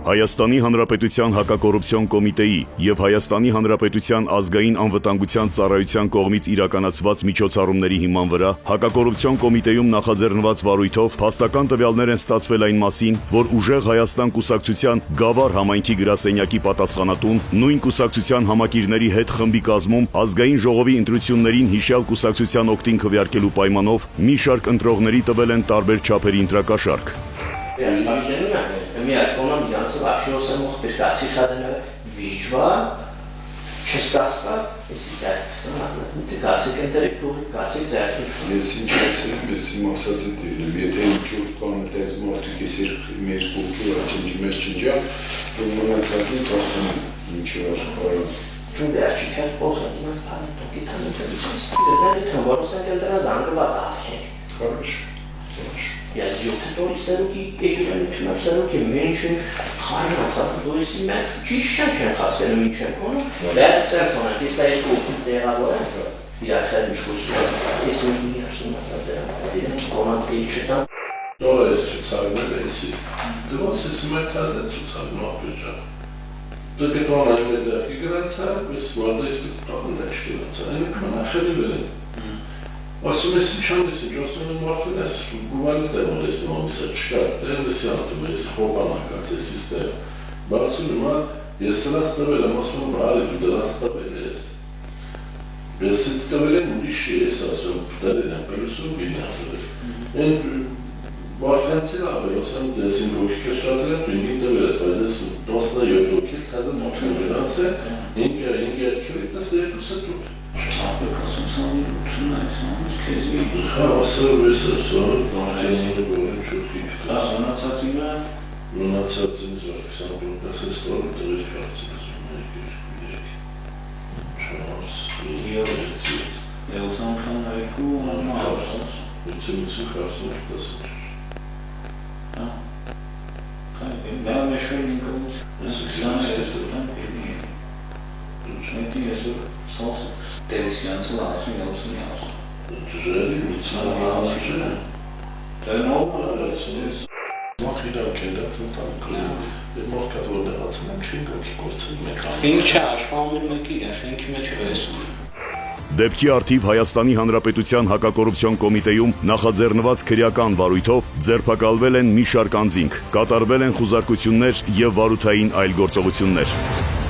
Հայաստանի Հանրապետության հակակոռուպցիոն կոմիտեի և Հայաստանի Հանրապետության ազգային անվտանգության ծառայության կողմից իրականացված միջոցառումների հիման վրա հակակոռուպցիոն կոմիտեում նախաձեռնված վարույթով փաստական տվյալներ են ստացվել այն մասին, որ Ուժեղ Հայաստան կուսակցության Գավառ համայնքի գրասենյակի պատասխանատուն նույն կուսակցության համակիրների հետ խմբի կազմում ազգային ժողովի ընտրություններին հիշյալ կուսակցության օգտին քվեարկելու պայմանով մի շարք ընտրողների տվել են տարբեր չափերի ընտրակաշարք։ Միասկոնամ իրանցը վաշիոսը մոխբեր կացի խադենը վիժվա, չստասպա, եսի ձայրքսան, կացիք են դրեկտողի, կացիք ձայրքսան։ Ես ինչ ասեմ, ես իմ ասած է դերեմ, եթե ինչ-որ կան այդպես մարդիկ ես մեր կողքի աչնջի մեզ չնջա, որ մնացածին կախտում ինչ աշխարհ։ Ճուն վերջի քեր փոխել ինձ բանը տոկի տանեցից։ Դեռ դեռ որս են դրա զանգված ավքենք։ Хорош։ Ես յոթորի սերուկի եկեղեցի սերուկի մենշին խարնացած դուրսի մեկ ճիշտ չեն հասել ինչ են կոնում դա սերսոնը դիսա երկու տեղավոր է իրաքել ինչքոսում ես մի ասում դրան կոմանտի չտա դորես ցուցարներ էսի դրոս էս մերկազը ցուցարն ապեջա դուք դոնալդ դա իգրանցա ես մոդես տոնդա չկացա այնքան ახალი վերեն Ասում ես ինչ անես, ասում եմ մարդուն ես բուվալի դեմոն ես մամիսը չկար, դեր ես յանդում ես խոբանակած ես իստեղ, բացում եմ ես սրած տվել եմ, ասում եմ արի դու դրանց տվել ես, ես իտ տվել եմ ուրիշ ես ասում, դարել եմ պելուսում գինի ատվել, են մարդկանցի լավ էր, ասում ես իմ գոքի կշտատել եմ, դու ինգի տվել ես, բայց ես դոսնա յոտ դոքիլ թազը մոթում գրանց է, ինգի երկրի տսը երկուսը դուր Ապեկասունցանի ուսումնայցանից քեզի Խասը վեսը դոնջենի գորի չուքի ասանացած իմ մնացած ինձ 25 ստոր դրի կարծես մեկ չանց Եվսանքան այգու ամարսած Ուծիմուցի կարծում դասը Դա մեշոյին կոմուց Չնետի ես սոս տենսիանցը ասում յոսում յոսում Ջրելի միցանավանաչը Դա նորմալ է Մախիրան կելած ընտանքում Եվ մարդկած որ նեղացն են քին գոքի գործել մեկ Ինչ է աշխարհում մեկի շենքի մեջ վեսում Դեպքի արդիվ Հայաստանի Հանրապետության հակակոռուպցիոն կոմիտեում նախաձեռնված քրեական վարույթով ձերբակալվել են մի շարք անձինք, կատարվել են խուզարկություններ և վարութային այլ գործողություններ։